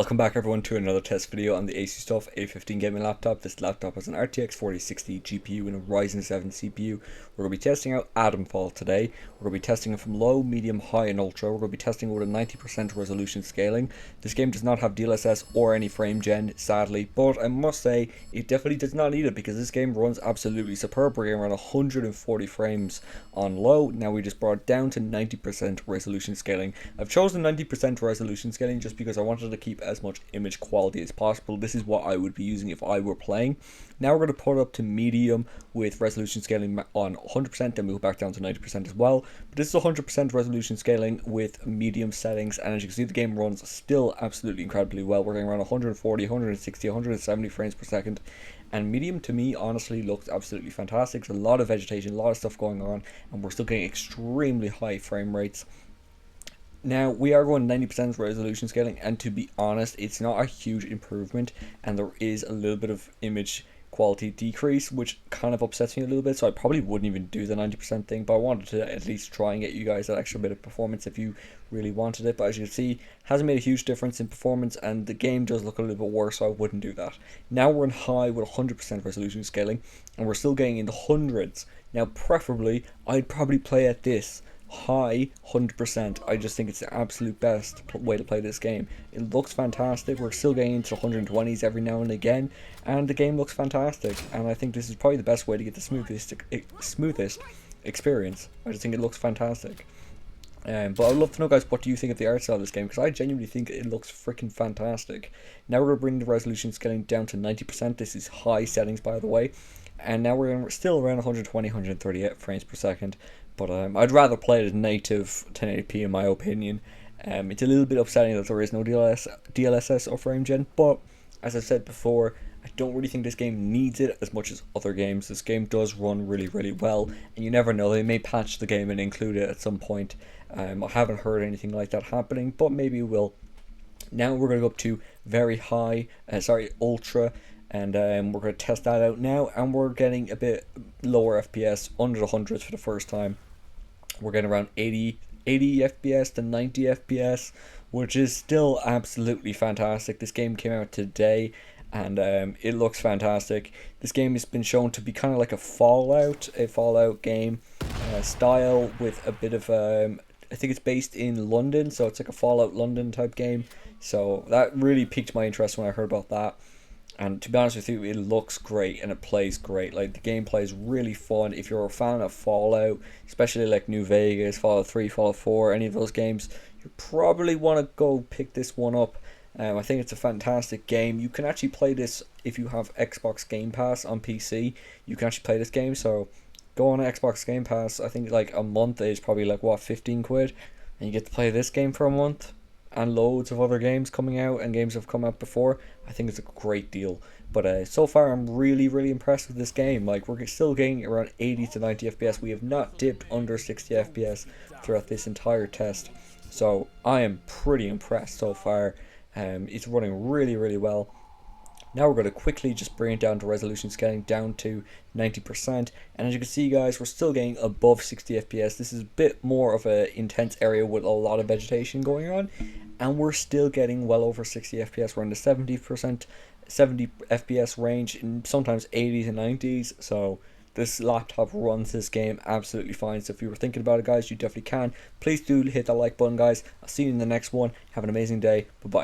Welcome back everyone to another test video on the ASUS TUF A15 gaming laptop. This laptop has an RTX 4060 GPU and a Ryzen 7 CPU. We're going to be testing out ATOMFALL today. We're going to be testing it from low, medium, high and ultra. We're going to be testing it with a 90% resolution scaling. This game does not have DLSS or any frame gen, sadly, but I must say it definitely does not need it because this game runs absolutely superb. We're getting around 140 frames on low. Now we just brought it down to 90% resolution scaling. I've chosen 90% resolution scaling just because I wanted to keep as much image quality as possible. This is what I would be using if I were playing. Now we're going to put it up to medium with resolution scaling on 100%, then we'll go back down to 90% as well. But this is 100% resolution scaling with medium settings, and as you can see the game runs still absolutely incredibly well. We're getting around 140, 160, 170 frames per second. And medium to me honestly looks absolutely fantastic. There's a lot of vegetation, a lot of stuff going on, and we're still getting extremely high frame rates. Now we are going 90% resolution scaling, and to be honest it's not a huge improvement, and there is a little bit of image quality decrease which kind of upsets me a little bit, so I probably wouldn't even do the 90% thing, but I wanted to at least try and get you guys that extra bit of performance if you really wanted it. But as you can see, hasn't made a huge difference in performance, and the game does look a little bit worse, so I wouldn't do that. Now we're in high with 100% resolution scaling, and we're still getting in the hundreds. Now preferably I'd probably play at this high 100%. I just think it's the absolute best way to play this game. It looks fantastic. We're still getting into 120s every now and again, and the game looks fantastic, and I think this is probably the best way to get the smoothest experience. I just think it looks fantastic. But I'd love to know, guys, what do you think of the art style of this game, because I genuinely think it looks freaking fantastic. Now we're going to bring the resolution scaling down to 90%. This is high settings, by the way, and now we're still around 120, 138 frames per second. But I'd rather play it as native 1080p in my opinion. It's a little bit upsetting that there is no DLSS or frame gen, but as I've said before, I don't really think this game needs it as much as other games. This game does run really, really well, and you never know, they may patch the game and include it at some point. I haven't heard anything like that happening, but maybe it will. Now we're going to go up to very high, ultra, and we're going to test that out now, and we're getting a bit lower FPS, under the hundreds for the first time. We're getting around 80 FPS to 90 FPS, which is still absolutely fantastic. This game came out today, and it looks fantastic. This game has been shown to be kind of like a Fallout game style, with a bit of I think it's based in London, so it's like a Fallout London type game. So that really piqued my interest when I heard about that. And to be honest with you, it looks great and it plays great. Like, the gameplay is really fun. If you're a fan of Fallout, especially like New Vegas, Fallout 3, Fallout 4, any of those games, you probably want to go pick this one up. I think it's a fantastic game. You can actually play this if you have Xbox Game Pass on PC. You can actually play this game, so go on Xbox Game Pass. I think like a month is probably like, what, 15 quid? And you get to play this game for a month, and loads of other games coming out, and games have come out before. I think it's a great deal. But so far I'm really, really impressed with this game. Like, we're still getting around 80 to 90 FPS. We have not dipped under 60 FPS throughout this entire test, so I am pretty impressed so far. It's running really, really well. Now we're going to quickly just bring it down to resolution scaling down to 90%, and as you can see, guys, we're still getting above 60 FPS. This is a bit more of an intense area with a lot of vegetation going on, and we're still getting well over 60 FPS. We're in the 70 FPS range, and sometimes 80s and 90s, so this laptop runs this game absolutely fine. So if you were thinking about it, guys, you definitely can. Please do hit that like button, guys. I'll see you in the next one. Have an amazing day. Bye bye.